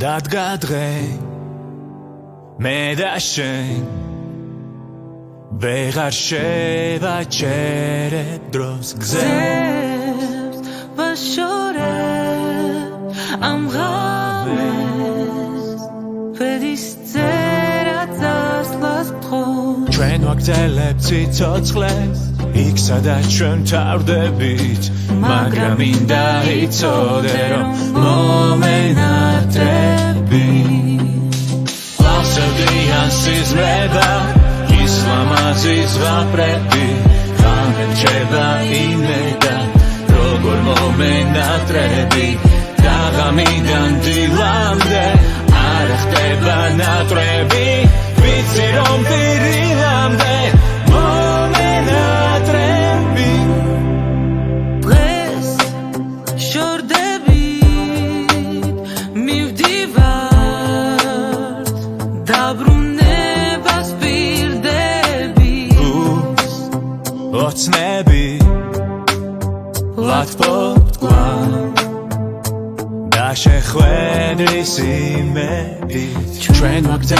დადგა დღე მე და შენ ვეღარ შევაჩერებ დროს გზებს ვაშორებ ამ ღამეს ვედის წერა წასვლას გთხოვ ჩვენ ვაგრძელებთ ციცოცხლეს იქ სადაც ჩვენ თავდებით მაგრამ მინდა იცოდე რომ მომენატრები ლავსებდიან სიზმრება ისლამაზის ვაპრები ხამე რჩება იმედა როგორ მომენატრები დაღამიდან დილამდე არ ხდება ნატრები ვიცი რომ პირილამდე მომენატრები დღეს შორდებით მივდივართ დაბრუნებას პირდები ოცნები ლათბოთქვა და შეხვედრის იმედით ჩვენ ვაგრძელებთ